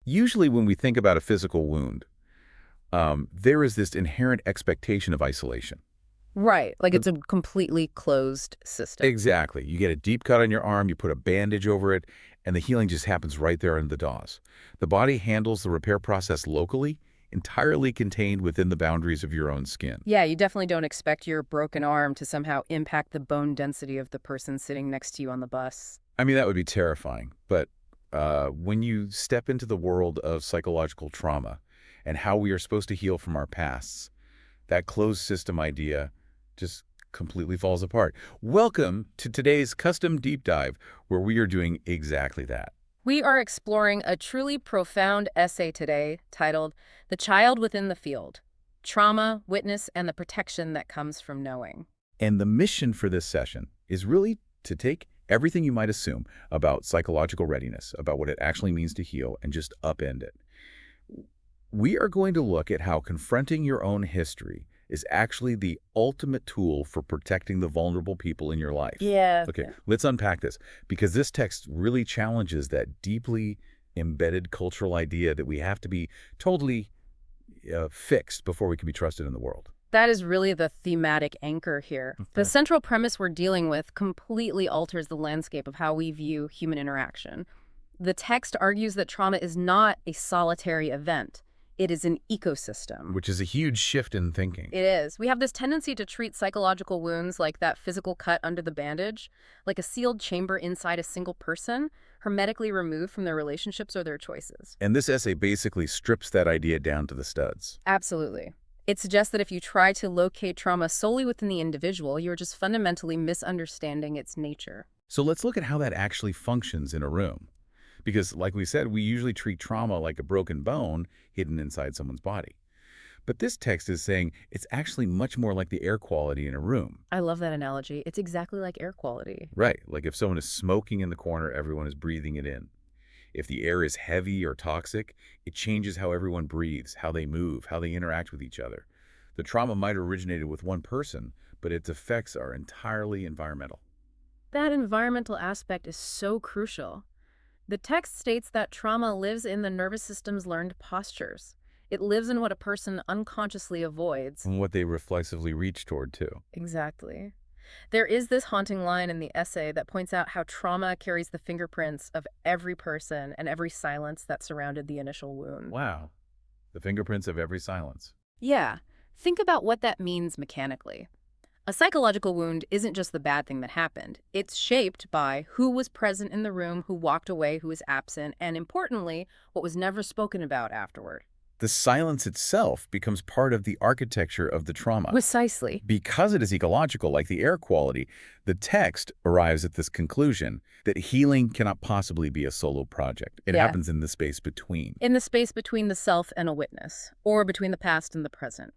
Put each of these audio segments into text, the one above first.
Usually when we think about a physical wound, there is this inherent expectation of isolation. Right, like The- it's a completely closed system. exactly. You get a deep cut on your arm, you put a bandage over it, and the healing just happens right there in the DAWs. The body handles the repair process locally, entirely contained within the boundaries of your own skin. Yeah, you definitely don't expect your broken arm to somehow impact the bone density of the person sitting next to you on the bus. I mean, that would be terrifying, but when you step into the world of psychological trauma and how we are supposed to heal from our pasts, that closed system idea just completely falls apart. Welcome to today's custom deep dive, where we are doing exactly that. We are exploring a truly profound essay today titled The Child Within the Field: Trauma, Witness, and the Protection That Comes from Knowing. And the mission for this session is really to take everything you might assume about psychological readiness, about what it actually means to heal, and just upend it. We are going to look at how confronting your own history is actually the ultimate tool for protecting the vulnerable people in your life. Yeah. Okay, let's unpack this, because this text really challenges that deeply embedded cultural idea that we have to be totally fixed before we can be trusted in the world. That is really the thematic anchor here. The central premise we're dealing with completely alters the landscape of how we view human interaction. The text argues that trauma is not a solitary event. It is an ecosystem. Which is a huge shift in thinking. It is. We have this tendency to treat psychological wounds like that physical cut under the bandage, like a sealed chamber inside a single person, hermetically removed from their relationships or their choices. And this essay basically strips that idea down to the studs. Absolutely. It suggests that if you try to locate trauma solely within the individual, you're just fundamentally misunderstanding its nature. So let's look at how that actually functions in a room. Because, like we said, we usually treat trauma like a broken bone hidden inside someone's body. But this text is saying it's actually much more like the air quality in a room. I love that analogy. It's exactly like air quality. Right, like if someone is smoking in the corner, everyone is breathing it in. If the air is heavy or toxic, it changes how everyone breathes, how they move, how they interact with each other. The trauma might have originated with one person, but its effects are entirely environmental. That environmental aspect is so crucial. The text states that trauma lives in the nervous system's learned postures. It lives in what a person unconsciously avoids. And what they reflexively reach toward, too. Exactly. There is this haunting line in the essay that points out how trauma carries the fingerprints of every person and every silence that surrounded the initial wound. Wow. The fingerprints of every silence. Yeah. Think about what that means mechanically. A psychological wound isn't just the bad thing that happened. It's shaped by who was present in the room, who walked away, who was absent, and importantly, what was never spoken about afterward. The silence itself becomes part of the architecture of the trauma. Precisely. Because it is ecological, like the air quality, the text arrives at this conclusion that healing cannot possibly be a solo project. It Yeah. happens in the space between. In the space between the self and a witness, or between the past and the present,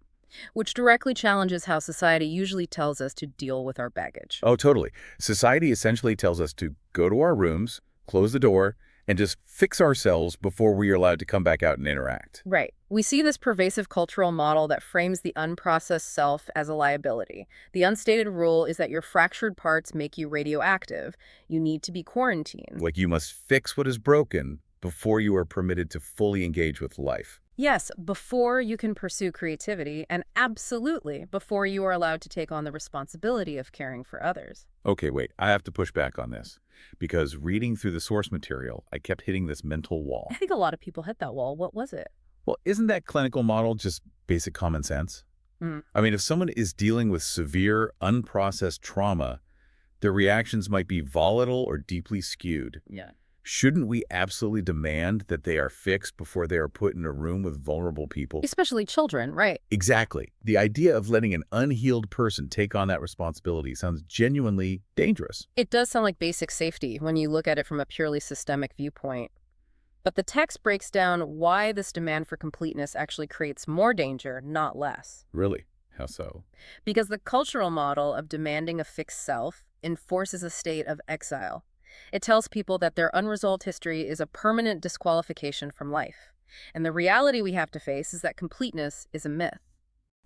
which directly challenges how society usually tells us to deal with our baggage. Oh, totally. Society essentially tells us to go to our rooms, close the door, and just fix ourselves before we are allowed to come back out and interact. Right. We see this pervasive cultural model that frames the unprocessed self as a liability. The unstated rule is that your fractured parts make you radioactive. You need to be quarantined. Like you must fix what is broken before you are permitted to fully engage with life. Yes, before you can pursue creativity, and absolutely before you are allowed to take on the responsibility of caring for others. Okay, wait, I have to push back on this. Because reading through the source material, I kept hitting this mental wall. I think a lot of people hit that wall. What was it? Well, isn't that clinical model just basic common sense? Mm. I mean, if someone is dealing with severe, unprocessed trauma, their reactions might be volatile or deeply skewed. Yeah. Shouldn't we absolutely demand that they are fixed before they are put in a room with vulnerable people? Especially children, right? Exactly. The idea of letting an unhealed person take on that responsibility sounds genuinely dangerous. It does sound like basic safety when you look at it from a purely systemic viewpoint. But the text breaks down why this demand for completeness actually creates more danger, not less. Really? How so? Because the cultural model of demanding a fixed self enforces a state of exile. It tells people that their unresolved history is a permanent disqualification from life. And the reality we have to face is that completeness is a myth.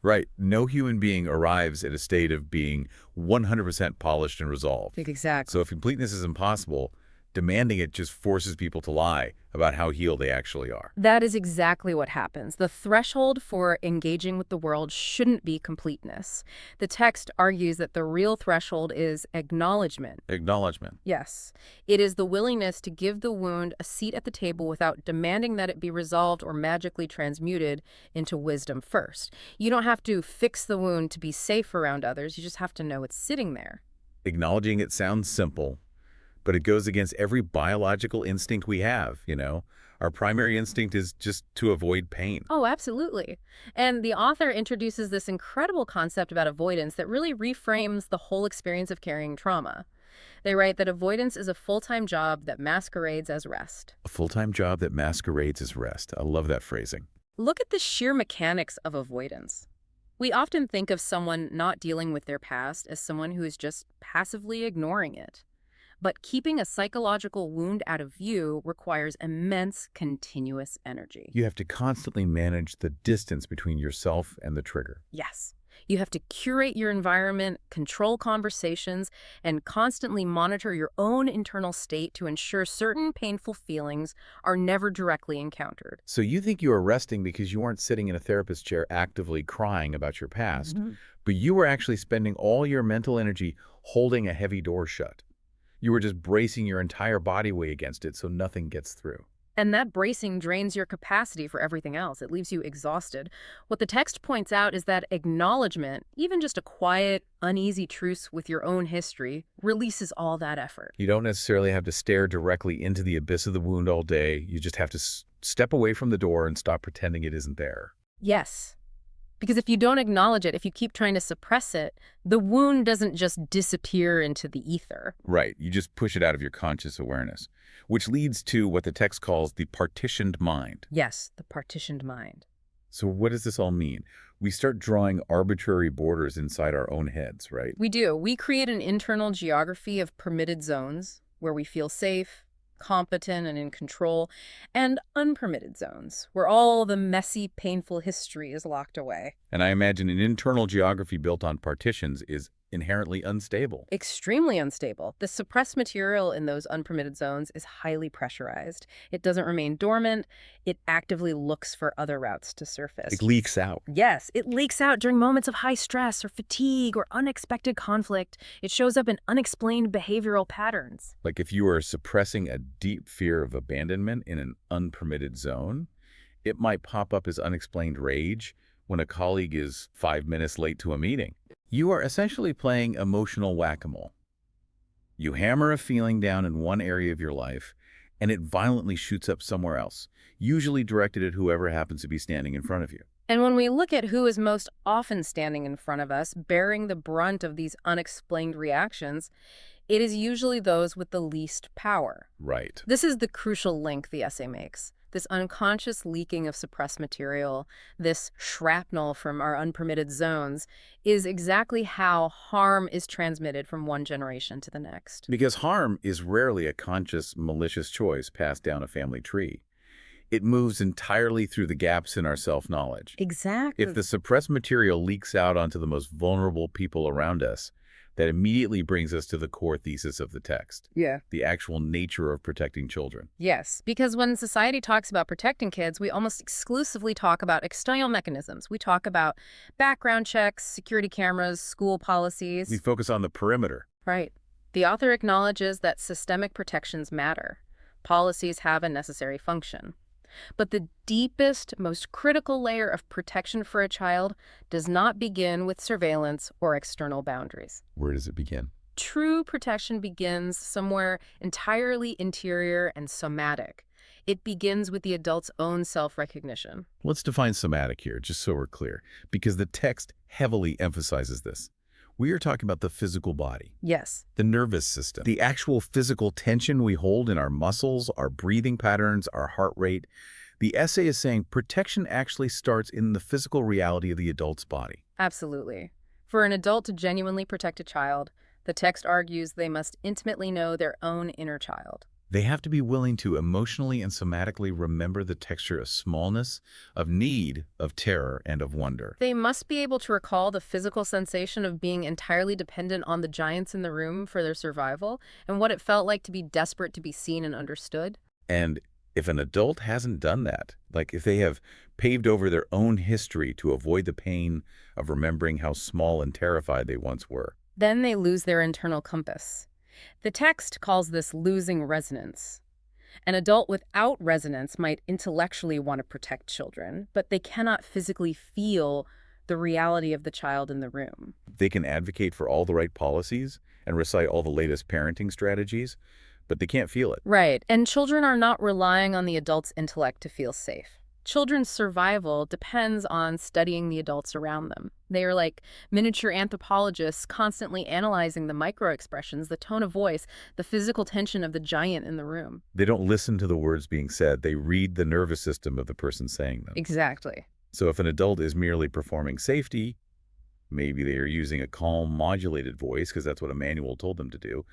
Right. No human being arrives at a state of being 100% polished and resolved. Exactly. So if completeness is impossible, Demanding it just forces people to lie about how healed they actually are. That is exactly what happens. The threshold for engaging with the world shouldn't be completeness. The text argues that the real threshold is acknowledgement. Acknowledgement. Yes, it is the willingness to give the wound a seat at the table without demanding that it be resolved or magically transmuted into wisdom first. You don't have to fix the wound to be safe around others. You just have to know it's sitting there. Acknowledging it sounds simple, but it goes against every biological instinct we have, Our primary instinct is just to avoid pain. Oh, absolutely. And the author introduces this incredible concept about avoidance that really reframes the whole experience of carrying trauma. They write that avoidance is a full-time job that masquerades as rest. A full-time job that masquerades as rest. I love that phrasing. Look at the sheer mechanics of avoidance. We often think of someone not dealing with their past as someone who is just passively ignoring it. But keeping a psychological wound out of view requires immense, continuous energy. You have to constantly manage the distance between yourself and the trigger. Yes. You have to curate your environment, control conversations, and constantly monitor your own internal state to ensure certain painful feelings are never directly encountered. So you think you are resting because you weren't sitting in a therapist chair actively crying about your past, but you were actually spending all your mental energy holding a heavy door shut. You were just bracing your entire body weight against it so nothing gets through. And that bracing drains your capacity for everything else. It leaves you exhausted. What the text points out is that acknowledgement, even just a quiet, uneasy truce with your own history, releases all that effort. You don't necessarily have to stare directly into the abyss of the wound all day. You just have to step away from the door and stop pretending it isn't there. Yes. Because if you don't acknowledge it, if you keep trying to suppress it, the wound doesn't just disappear into the ether. Right. You just push it out of your conscious awareness, which leads to what the text calls the partitioned mind. Yes, the partitioned mind. So what does this all mean? We start drawing arbitrary borders inside our own heads, right? We do. We create an internal geography of permitted zones where we feel safe, competent and in control, and unpermitted zones, where all the messy, painful history is locked away. And I imagine an internal geography built on partitions is inherently unstable. Extremely unstable. The suppressed material in those unpermitted zones is highly pressurized. It doesn't remain dormant. It actively looks for other routes to surface. It leaks out. Yes, it leaks out during moments of high stress or fatigue or unexpected conflict. It shows up in unexplained behavioral patterns. Like if you are suppressing a deep fear of abandonment in an unpermitted zone, it might pop up as unexplained rage when a colleague is 5 minutes late to a meeting. You are essentially playing emotional whack-a-mole. You hammer a feeling down in one area of your life, and it violently shoots up somewhere else, usually directed at whoever happens to be standing in front of you. And when we look at who is most often standing in front of us, bearing the brunt of these unexplained reactions, it is usually those with the least power. Right. This is the crucial link the essay makes. This unconscious leaking of suppressed material, this shrapnel from our unpermitted zones, is exactly how harm is transmitted from one generation to the next. Because harm is rarely a conscious, malicious choice passed down a family tree. It moves entirely through the gaps in our self-knowledge. Exactly. If the suppressed material leaks out onto the most vulnerable people around us, that immediately brings us to the core thesis of the text. Yeah. The actual nature of protecting children. Yes, because when society talks about protecting kids, we almost exclusively talk about external mechanisms. We talk about background checks, security cameras, school policies. We focus on the perimeter. Right. The author acknowledges that systemic protections matter. Policies have a necessary function. But the deepest, most critical layer of protection for a child does not begin with surveillance or external boundaries. Where does it begin? True protection begins somewhere entirely interior and somatic. It begins with the adult's own self-recognition. Let's define somatic here, just so we're clear, because the text heavily emphasizes this. We are talking about the physical body. Yes. The nervous system. The actual physical tension we hold in our muscles, our breathing patterns, our heart rate. The essay is saying protection actually starts in the physical reality of the adult's body. Absolutely. For an adult to genuinely protect a child, the text argues they must intimately know their own inner child. They have to be willing to emotionally and somatically remember the texture of smallness, of need, of terror, and of wonder. They must be able to recall the physical sensation of being entirely dependent on the giants in the room for their survival and what it felt like to be desperate to be seen and understood. And if an adult hasn't done that, like if they have paved over their own history to avoid the pain of remembering how small and terrified they once were, Then they lose their internal compass. The text calls this losing resonance. An adult without resonance might intellectually want to protect children, but they cannot physically feel the reality of the child in the room. they can advocate for all the right policies and recite all the latest parenting strategies, but they can't feel it. Right, and children are not relying on the adult's intellect to feel safe. Children's survival depends on studying the adults around them. They are like miniature anthropologists constantly analyzing the microexpressions, the tone of voice, the physical tension of the giant in the room. They don't listen to the words being said. They read the nervous system of the person saying them. Exactly. So if an adult is merely performing safety, maybe they are using a calm, modulated voice because that's what a manual told them to do,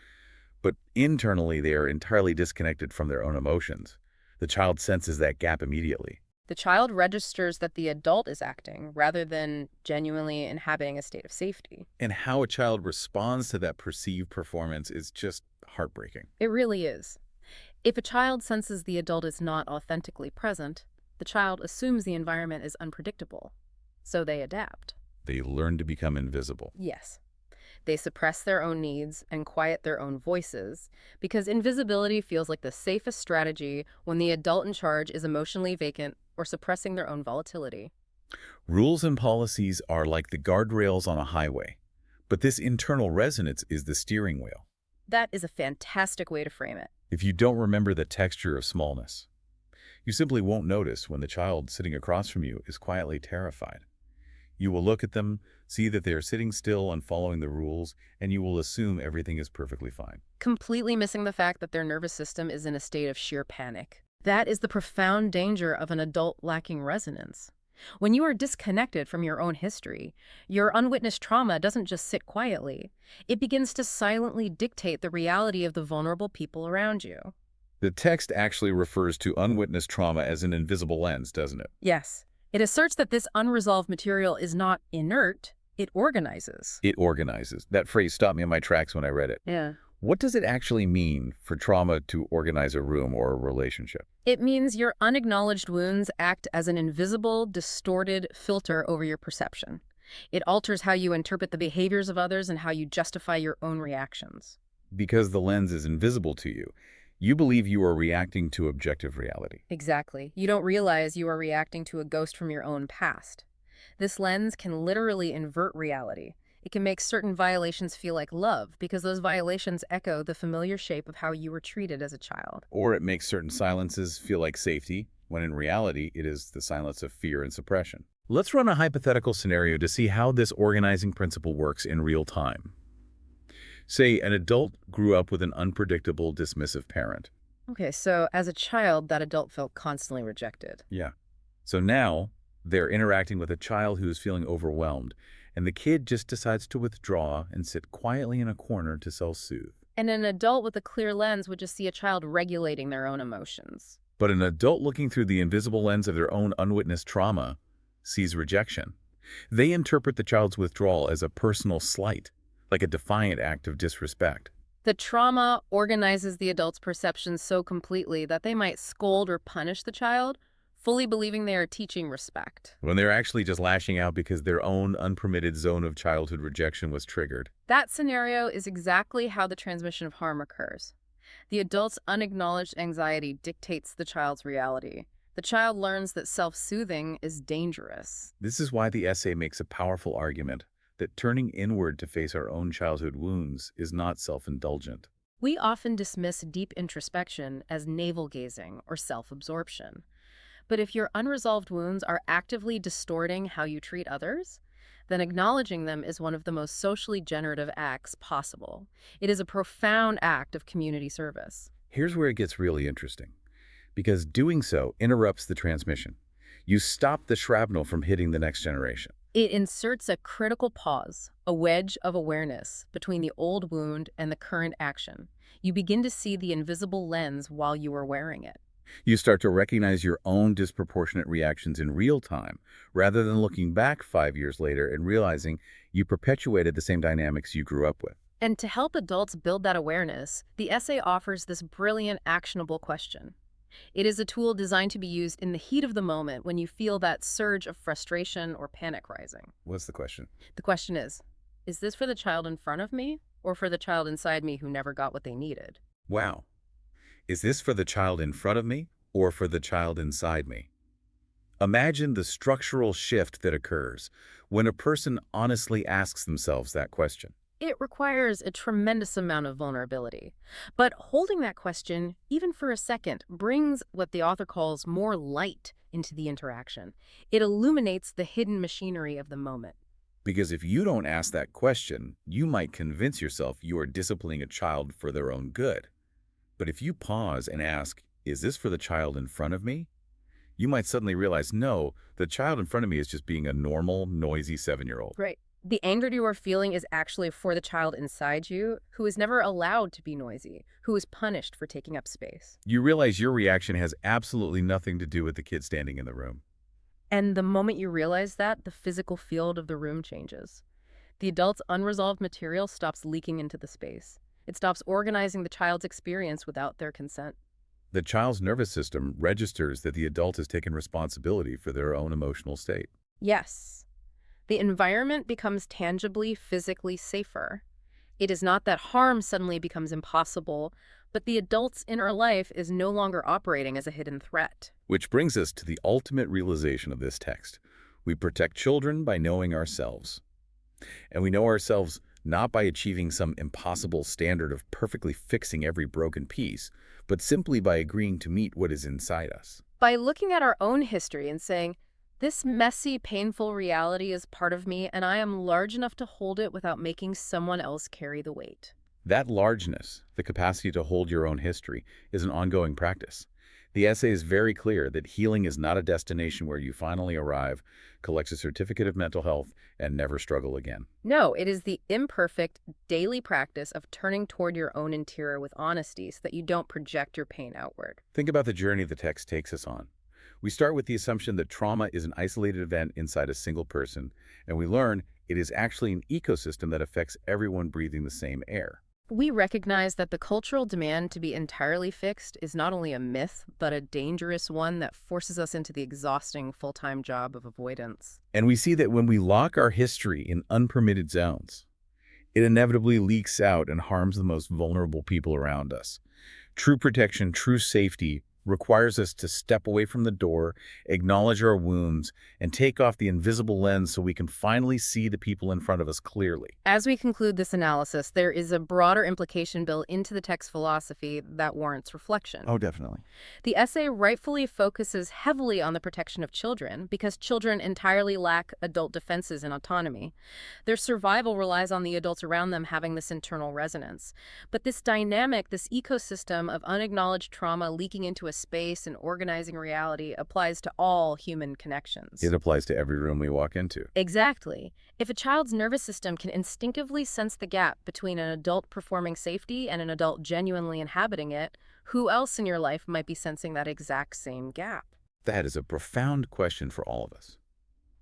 but internally they are entirely disconnected from their own emotions. The child senses that gap immediately. The child registers that the adult is acting rather than genuinely inhabiting a state of safety. And how a child responds to that perceived performance is just heartbreaking. It really is. If a child senses the adult is not authentically present, the child assumes the environment is unpredictable, so they adapt. They learn to become invisible. Yes. They suppress their own needs and quiet their own voices because invisibility feels like the safest strategy when the adult in charge is emotionally vacant or suppressing their own volatility. Rules and policies are like the guardrails on a highway, but this internal resonance is the steering wheel. That is a fantastic way to frame it. If you don't remember the texture of smallness, you simply won't notice when the child sitting across from you is quietly terrified. You will look at them, see that they are sitting still and following the rules, and you will assume everything is perfectly fine. Completely missing the fact that their nervous system is in a state of sheer panic. That is the profound danger of an adult lacking resonance. When you are disconnected from your own history, your unwitnessed trauma doesn't just sit quietly. It begins to silently dictate the reality of the vulnerable people around you. The text actually refers to unwitnessed trauma as an invisible lens, doesn't it? Yes, it asserts that this unresolved material is not inert, it organizes. It organizes. That phrase stopped me in my tracks when I read it. Yeah. What does it actually mean for trauma to organize a room or a relationship? It means your unacknowledged wounds act as an invisible, distorted filter over your perception. It alters how you interpret the behaviors of others and how you justify your own reactions. Because the lens is invisible to you, you believe you are reacting to objective reality. Exactly. You don't realize you are reacting to a ghost from your own past. This lens can literally invert reality. It can make certain violations feel like love because those violations echo the familiar shape of how you were treated as a child. Or it makes certain silences feel like safety, when in reality it is the silence of fear and suppression. Let's run a hypothetical scenario to see how this organizing principle works in real time. Say an adult grew up with an unpredictable, dismissive parent. Okay, so as a child, that adult felt constantly rejected. Yeah. So now they're interacting with a child who is feeling overwhelmed, and the kid just decides to withdraw and sit quietly in a corner to self-soothe. And an adult with a clear lens would just see a child regulating their own emotions. But an adult looking through the invisible lens of their own unwitnessed trauma sees rejection. They interpret the child's withdrawal as a personal slight, like a defiant act of disrespect. The trauma organizes the adult's perceptions so completely that they might scold or punish the child, fully believing they are teaching respect. When they're actually just lashing out because their own unpermitted zone of childhood rejection was triggered. That scenario is exactly how the transmission of harm occurs. The adult's unacknowledged anxiety dictates the child's reality. The child learns that self-soothing is dangerous. This is why the essay makes a powerful argument that turning inward to face our own childhood wounds is not self-indulgent. We often dismiss deep introspection as navel-gazing or self-absorption. But if your unresolved wounds are actively distorting how you treat others, then acknowledging them is one of the most socially generative acts possible. It is a profound act of community service. Here's where it gets really interesting, because doing so interrupts the transmission. You stop the shrapnel from hitting the next generation. It inserts a critical pause, a wedge of awareness between the old wound and the current action. You begin to see the invisible lens while you are wearing it. You start to recognize your own disproportionate reactions in real time, rather than looking back 5 years later and realizing you perpetuated the same dynamics you grew up with. And to help adults build that awareness, the essay offers this brilliant, actionable question. It is a tool designed to be used in the heat of the moment when you feel that surge of frustration or panic rising. What's the question? The question is this for the child in front of me or for the child inside me who never got what they needed? Wow. Is this for the child in front of me or for the child inside me? Imagine the structural shift that occurs when a person honestly asks themselves that question. It requires a tremendous amount of vulnerability. But holding that question, even for a second, brings what the author calls more light into the interaction. It illuminates the hidden machinery of the moment. Because if you don't ask that question, you might convince yourself you are disciplining a child for their own good. But if you pause and ask, is this for the child in front of me? You might suddenly realize, no, the child in front of me is just being a normal, noisy 7-year-old. Right. The anger you are feeling is actually for the child inside you, who is never allowed to be noisy, who is punished for taking up space. You realize your reaction has absolutely nothing to do with the kid standing in the room. And the moment you realize that, the physical field of the room changes. The adult's unresolved material stops leaking into the space. It stops organizing the child's experience without their consent. The child's nervous system registers that the adult has taken responsibility for their own emotional state. Yes. The environment becomes tangibly, physically safer. It is not that harm suddenly becomes impossible, but the adult's inner life is no longer operating as a hidden threat. Which brings us to the ultimate realization of this text. We protect children by knowing ourselves. And we know ourselves not by achieving some impossible standard of perfectly fixing every broken piece, but simply by agreeing to meet what is inside us. By looking at our own history and saying, this messy, painful reality is part of me, and I am large enough to hold it without making someone else carry the weight. That largeness, the capacity to hold your own history, is an ongoing practice. The essay is very clear that healing is not a destination where you finally arrive, collect a certificate of mental health, and never struggle again. No, it is the imperfect, daily practice of turning toward your own interior with honesty so that you don't project your pain outward. Think about the journey the text takes us on. We start with the assumption that trauma is an isolated event inside a single person, and we learn it is actually an ecosystem that affects everyone breathing the same air. We recognize that the cultural demand to be entirely fixed is not only a myth, but a dangerous one that forces us into the exhausting full-time job of avoidance. And we see that when we lock our history in unpermitted zones, it inevitably leaks out and harms the most vulnerable people around us. True protection, true safety, requires us to step away from the door, acknowledge our wounds, and take off the invisible lens so we can finally see the people in front of us clearly. As we conclude this analysis, there is a broader implication built into the text philosophy that warrants reflection. Oh, definitely. The essay rightfully focuses heavily on the protection of children because children entirely lack adult defenses and autonomy. Their survival relies on the adults around them having this internal resonance. But this dynamic, this ecosystem of unacknowledged trauma leaking into a space and organizing reality applies to all human connections. It applies to every room we walk into. Exactly. If a child's nervous system can instinctively sense the gap between an adult performing safety and an adult genuinely inhabiting it, who else in your life might be sensing that exact same gap? That is a profound question for all of us.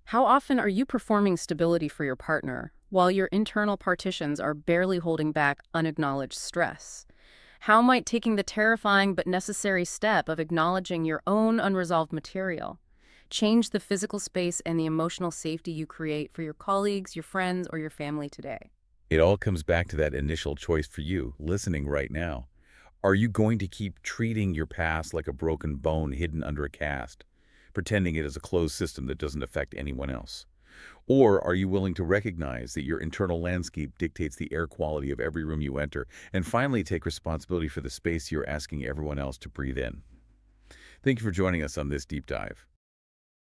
How often are you performing stability for your partner while your internal partitions are barely holding back unacknowledged stress? How might taking the terrifying but necessary step of acknowledging your own unresolved material change the physical space and the emotional safety you create for your colleagues, your friends, or your family today? It all comes back to that initial choice for you, listening right now. Are you going to keep treating your past like a broken bone hidden under a cast, pretending it is a closed system that doesn't affect anyone else? Or are you willing to recognize that your internal landscape dictates the air quality of every room you enter, and finally take responsibility for the space you're asking everyone else to breathe in? Thank you for joining us on this deep dive.